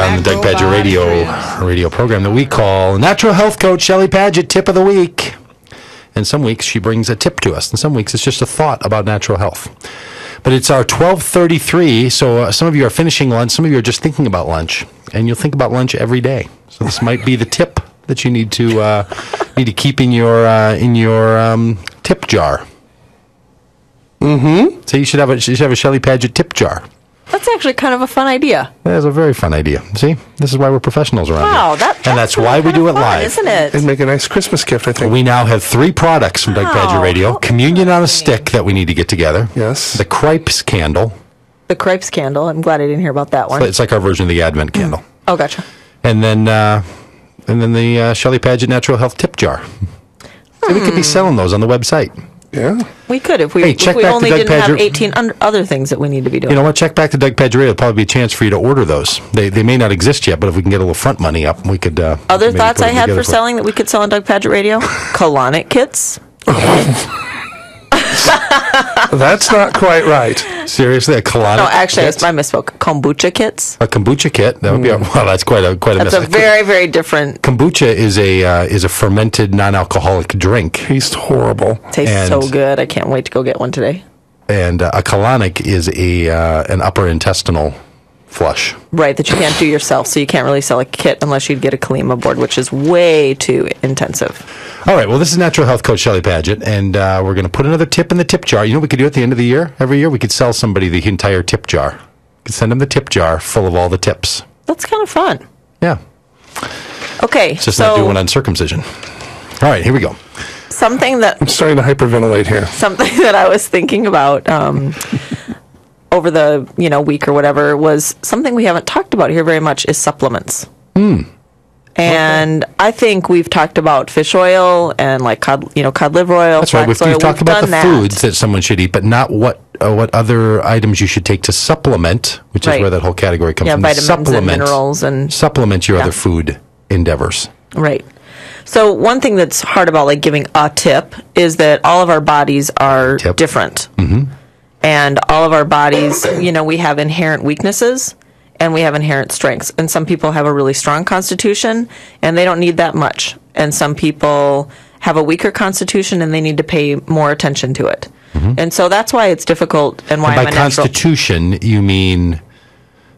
on the Doug Padgett radio program that we call Natural Health Coach Shelley Padgett Tip of the Week. And some weeks she brings a tip to us, and some weeks it's just a thought about natural health. But it's our 12:33, so some of you are finishing lunch, some of you are just thinking about lunch, and you'll think about lunch every day. So this might be the tip that you need to keep in your tip jar. Mm-hmm. So you should have a Shelley Padgett tip jar. That's actually kind of a fun idea. That is a very fun idea. See, this is why we're professionals around here. Wow, that's why we do it fun, live, isn't it? It'd make a nice Christmas gift, I think. We now have 3 products from Doug Padgett Radio: Communion on a Stick that we need to get together. Yes. The Cripes candle. The Cripes candle. I'm glad I didn't hear about that one. It's like our version of the Advent candle. Oh, gotcha. And then the Shelley Padgett Natural Health Tip Jar. So we could be selling those on the website. Yeah. We could if we only didn't have 18 other things that we need to be doing. You know what? Check back to Doug Padgett Radio. There'll probably be a chance for you to order those. They may not exist yet, but if we can get a little front money up, we could... Other thoughts I had for selling that we could sell on Doug Padgett Radio? Colonic kits. That's not quite right. Seriously, a colonic? No, actually, kit? I misspoke. Kombucha kits. A kombucha kit? That would be that's quite a That's a very, very different... Kombucha is a fermented non-alcoholic drink. Tastes horrible. Tastes so good. I can't wait to go get one today. And a colonic is an upper intestinal flush. Right, that you can't do yourself, so you can't really sell a kit unless you'd get a Kalima board, which is way too intensive. All right, well, this is Natural Health Coach Shelley Padgett, and we're going to put another tip in the tip jar. You know what we could do at the end of the year? Every year we could sell somebody the entire tip jar. We could send them the tip jar full of all the tips. That's kind of fun. Yeah. Okay, it's just not doing uncircumcision. All right, here we go. Something that... I'm starting to hyperventilate here. Something that I was thinking about... over the week or whatever was something we haven't talked about here very much is supplements. And I think we've talked about fish oil and like cod liver oil. That's right. We've talked about the foods that someone should eat, but not what other items you should take to supplement, which is where that whole category comes from. Vitamins and minerals and supplement your other food endeavors. Right. So one thing that's hard about like giving a tip is that all of our bodies are different. Mm-hmm. And all of our bodies, we have inherent weaknesses and we have inherent strengths. And some people have a really strong constitution and they don't need that much. And some people have a weaker constitution and they need to pay more attention to it. Mm-hmm. And so that's why it's difficult and why by constitution, you mean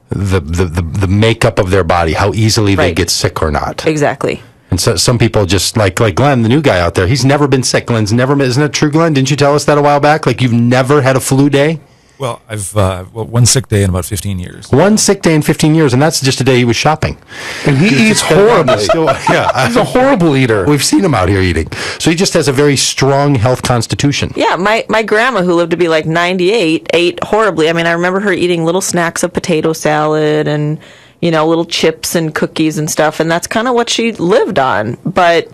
the makeup of their body, how easily they get sick or not. Exactly. And so some people just like Glenn, the new guy out there, he's never been sick. Glenn's never, isn't that true, Glenn? Didn't you tell us that a while back? Like you've never had a flu day? Well, I've one sick day in about 15 years. One sick day in 15 years, and that's just a day he was shopping. And he eats horribly. He's a horrible eater. We've seen him out here eating. So he just has a very strong health constitution. Yeah, my grandma, who lived to be like 98, ate horribly. I mean, I remember her eating little snacks of potato salad and... little chips and cookies and stuff, and that's kind of what she lived on. But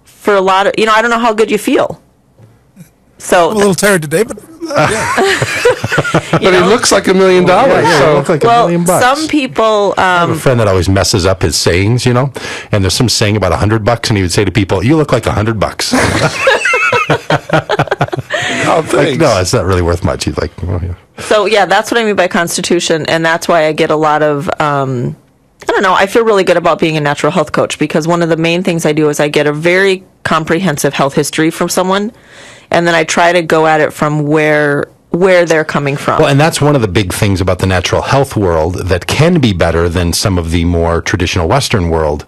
for a lot of, I don't know how good you feel. So I'm a little tired today, but but it looks like $1 million. So looks like $1 million. Some people. I have a friend that always messes up his sayings, and there's some saying about $100, and he would say to people, "You look like $100." Like, no, it's not really worth much. He's like, So yeah, that's what I mean by constitution, and that's why I get a lot of. I don't know. I feel really good about being a natural health coach because one of the main things I do is I get a very comprehensive health history from someone, and then I try to go at it from where they're coming from. Well, and that's one of the big things about the natural health world that can be better than some of the more traditional Western world,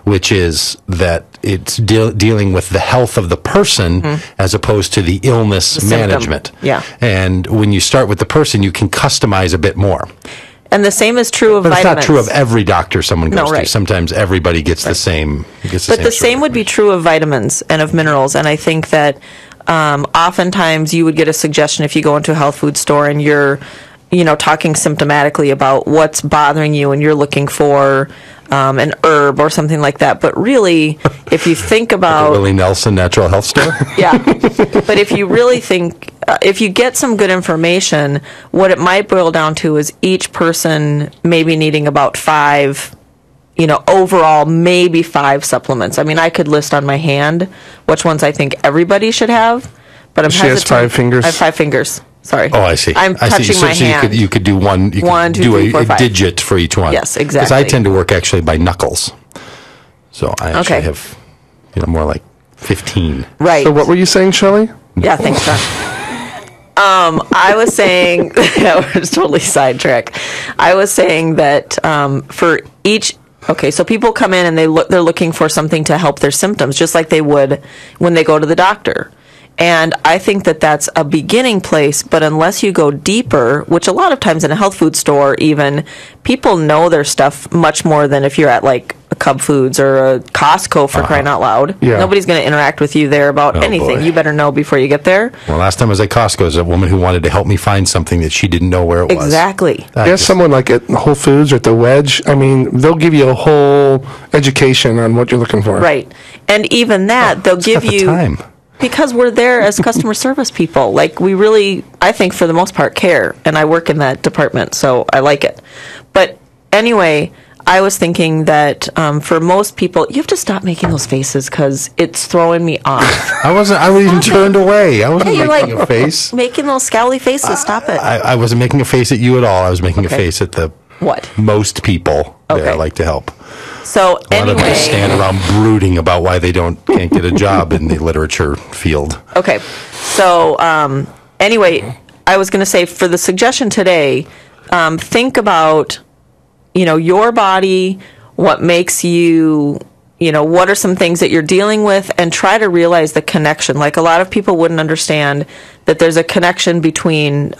which is that it's dealing with the health of the person as opposed to the illness management. Yeah. And when you start with the person, you can customize a bit more. And the same is true of vitamins. But it's not true of every doctor someone goes to. Sometimes everybody gets the same. But the same would be true of vitamins and of minerals. And I think that oftentimes you would get a suggestion if you go into a health food store and you're, talking symptomatically about what's bothering you and you're looking for an herb or something like that. But really, if you think about... Like a Willie Nelson Natural Health Store? Yeah. But if you really think... if you get some good information, what it might boil down to is each person maybe needing about 5, overall maybe 5 supplements. I mean, I could list on my hand which ones I think everybody should have, but I'm hesitant. She has 5 fingers? I have 5 fingers. Sorry. Oh, I see. I'm I see. touching my hand. You could do one. You One, could two, do three, four, a five. digit for each one. Yes, exactly. Because I tend to work actually by knuckles, so I actually have more like 15. Right. So what were you saying, Shelley? Yeah, thanks, John. I was saying, that was totally sidetracked. I was saying that for each, so people come in and they're looking for something to help their symptoms, just like they would when they go to the doctor. And I think that that's a beginning place, but unless you go deeper, which a lot of times in a health food store even, people know their stuff much more than if you're at like a Cub Foods or a Costco for crying out loud. Yeah. Nobody's going to interact with you there about anything. Boy. You better know before you get there. Well, last time I was at Costco, there was a woman who wanted to help me find something that she didn't know where it was. Exactly. Yes, someone like at Whole Foods or at the Wedge, I mean, they'll give you a whole education on what you're looking for. Right. And even that, they'll give half the you... time. Because we're there as customer service people. Like, we really, I think, for the most part, care. And I work in that department, so I like it. But anyway, I was thinking that for most people, you have to stop making those faces because it's throwing me off. I was even turned away. I wasn't You're making a face. Making those scowly faces. Stop it. I wasn't making a face at you at all. I was making a face at the What? most people that I like to help. So A lot of them anyway, stand around brooding about why they can't get a job in the literature field. okay. So anyway, I was going to say for the suggestion today, think about, your body, what makes you, what are some things that you're dealing with, and try to realize the connection. Like, a lot of people wouldn't understand that there's a connection between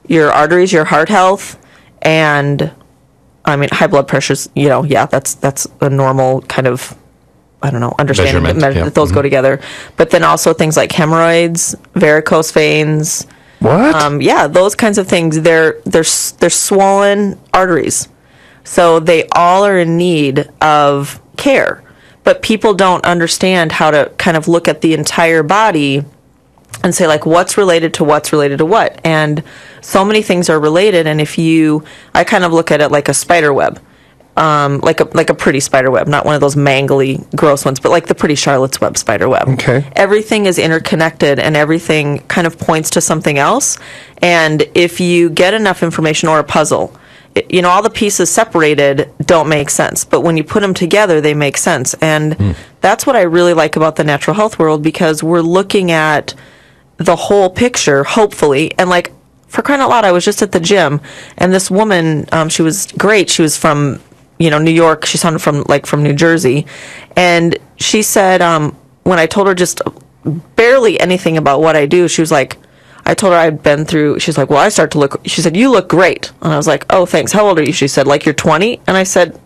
your arteries, your heart health, and high blood pressure's, that's a normal kind of, understanding that those go together. But then also things like hemorrhoids, varicose veins. What? Those kinds of things. They're swollen arteries. So they all are in need of care. But people don't understand how to kind of look at the entire body and say, like, what's related to what's related to what. And so many things are related. And I kind of look at it like a spider web, like a pretty spider web, not one of those mangly, gross ones, but like the pretty Charlotte's Web spider web. Okay. Everything is interconnected and everything kind of points to something else. And if you get enough information, or a puzzle, all the pieces separated don't make sense, but when you put them together, they make sense. And that's what I really like about the natural health world, because we're looking at the whole picture, hopefully. And like, for crying out loud, I was just at the gym, and this woman, she was great. She was from, New York. She sounded from New Jersey. And she said, when I told her just barely anything about what I do, she was like, I told her I'd been through, she's like, well, I start to look, she said, you look great. And I was like, oh, thanks. How old are you? She said, like, you're 20? And I said,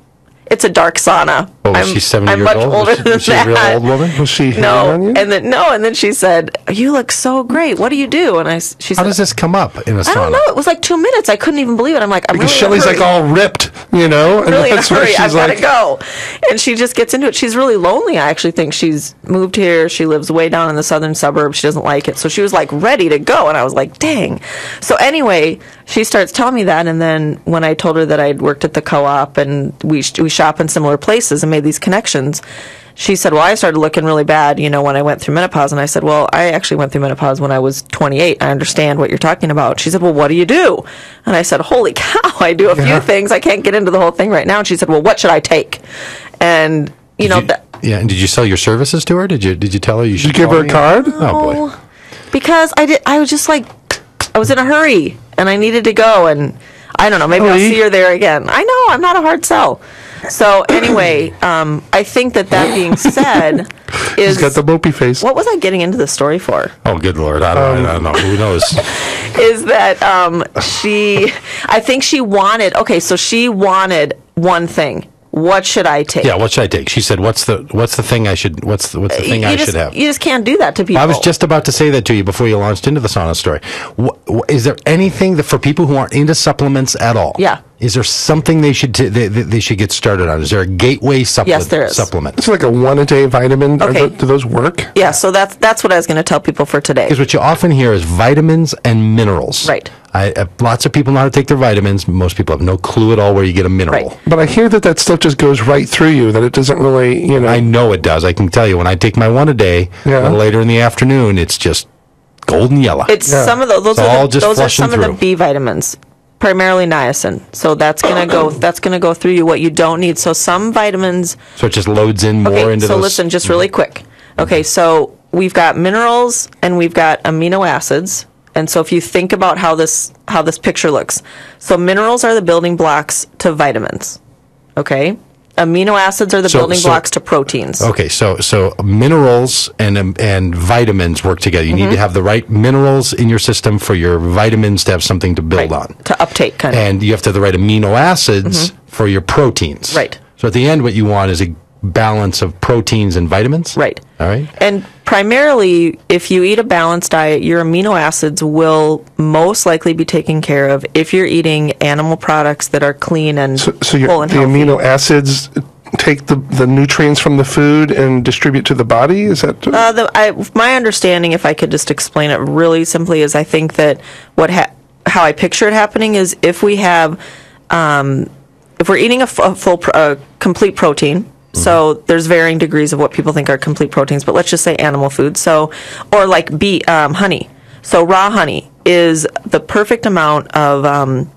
it's a dark sauna. Oh, was she 70 I'm years much old? older than Was she a real that. old woman? Was she hitting No, on you? and then she said, "You look so great. What do you do?" And she How said, does this come up in a sauna? "I don't know. It was like 2 minutes. I couldn't even believe it. I'm like, I'm Because really Shelley's in a like hurry. all ripped, and really in a that's where hurry. I've she's got to like, go." And she just gets into it. She's really lonely. I actually think she's moved here. She lives way down in the southern suburbs. She doesn't like it, so she was like ready to go. And I was like, "Dang." So anyway, she starts telling me that, and then when I told her that I'd worked at the co-op and we shop in similar places and made these connections, she said, well, I started looking really bad, when I went through menopause. And I said, well, I actually went through menopause when I was 28. I understand what you're talking about. She said, well, what do you do? And I said, holy cow, I do a few things. I can't get into the whole thing right now. And she said, well, what should I take? And, and did you sell your services to her? Did you tell her you should Did you give her a card? Oh, boy. Because I was just like, I was in a hurry and I needed to go, and I don't know, maybe I'll see her there again. I know, I'm not a hard sell. So anyway, I think that being said is... She's got the mopey face. What was I getting into the story for? Oh, good Lord. I don't know. Who knows? Is that I think she wanted, so she wanted one thing. What should I take? Yeah, what should I take? She said, what's the thing I should should have? You just can't do that to people. I was just about to say that to you before you launched into the sauna story. Is there anything that for people who aren't into supplements at all? Yeah. Is there something they should they should get started on? Is there a gateway supplement? Yes, there is. Supplement. It's like a 1-a-day vitamin. Okay. Do those work? Yeah, so that's what I was going to tell people for today. Because what you often hear is vitamins and minerals. Right. Lots of people know how to take their vitamins. Most people have no clue at all where you get a mineral. Right. But I hear that stuff just goes right through you, that it doesn't really, I know it does. I can tell you when I take my one a day, a little later in the afternoon, it's just golden yellow. It's some of those are some of the through. B vitamins, primarily niacin. So that's gonna go through you what you don't need. So some vitamins. So it just loads in more into so those. listen, just really quick. Okay, so we've got minerals and we've got amino acids. And so if you think about how this picture looks, so minerals are the building blocks to vitamins. Okay, amino acids are the building blocks to proteins. Okay, so minerals and vitamins work together. You need to have the right minerals in your system for your vitamins to have something to build on. To uptake, kind of. And you have to have the right amino acids for your proteins. Right. So at the end, what you want is a balance of proteins and vitamins. Right. All right. And primarily, if you eat a balanced diet, your amino acids will most likely be taken care of if you're eating animal products that are clean and So full and the healthy. amino acids take the nutrients from the food and distribute to the body? Is that... my understanding, if I could just explain it really simply, is I think that how I picture it happening is if we have, if we're eating a complete protein. So there's varying degrees of what people think are complete proteins, but let's just say animal food. So, or like honey. So raw honey is the perfect amount of,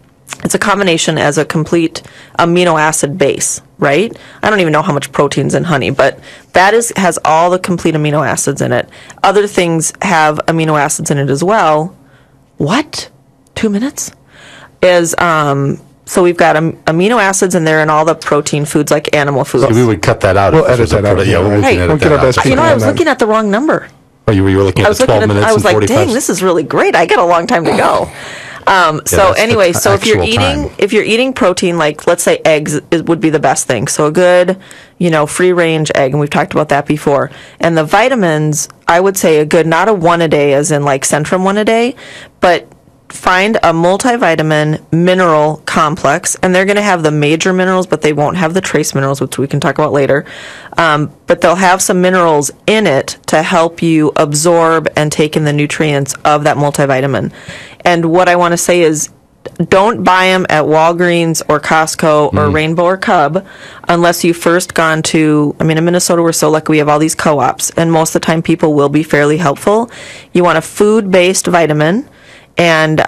it's a combination as a complete amino acid base, right? I don't even know how much protein's in honey, but that has all the complete amino acids in it. Other things have amino acids in it as well. What? 2 minutes? So we've got amino acids in there and all the protein foods like animal foods. So we would cut that out. We'll edit that out. Yeah, we can edit get our best that out. people I was looking at the wrong number. Oh, you were looking at the 12 minutes I was and like, 45. dang, this is really great. I got a long time to go. So anyway, so if you're eating protein, like let's say eggs would be the best thing. So a good, free range egg, and we've talked about that before. And the vitamins, I would say a good, not a one a day as in like Centrum one a day, but find a multivitamin mineral complex, and they're going to have the major minerals, but they won't have the trace minerals, which we can talk about later. But they'll have some minerals in it to help you absorb and take in the nutrients of that multivitamin. And what I want to say is, don't buy them at Walgreens or Costco or Rainbow or Cub unless you've first gone to, in Minnesota, we're so lucky we have all these co-ops, and most of the time people will be fairly helpful. You want a food-based vitamin, and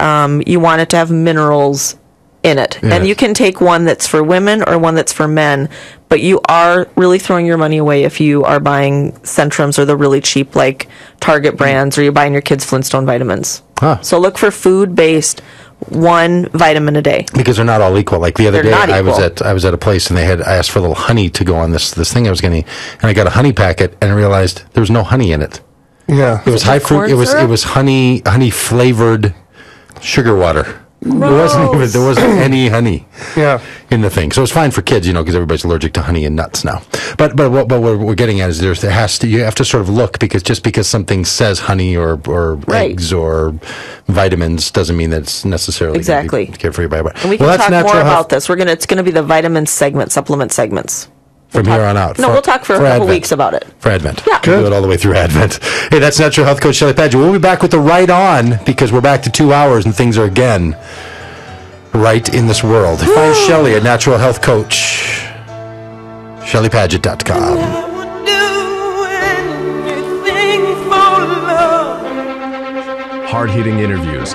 you want it to have minerals in it. Yes. And you can take one that's for women or one that's for men, but you are really throwing your money away if you are buying Centrums or the really cheap like Target brands, or you're buying your kids Flintstone vitamins. Huh. So look for food-based one vitamin a day. Because they're not all equal. Like the other day, I was at a place and I asked for a little honey to go on this thing I was getting, and I got a honey packet and I realized there was no honey in it. Yeah, it was high fruit. It was honey flavored sugar water. Gross. There wasn't any honey. Yeah. In the thing, so it's fine for kids, because everybody's allergic to honey and nuts now. But what we're getting at is you have to sort of look, because just because something says honey or right. eggs or vitamins doesn't mean that it's necessarily exactly good for your body. And we can talk more about this. It's going to be the vitamin supplement segments. From here on out. We'll talk for a couple weeks about it. For Advent. Yeah. We'll do it all the way through Advent. Hey, that's Natural Health Coach Shelley Padgett. We'll be back with the Right On, because we're back to 2 hours and things are again right in this world. Find Shelley at Natural Health Coach, ShelleyPadgett.com. Hard-hitting interviews.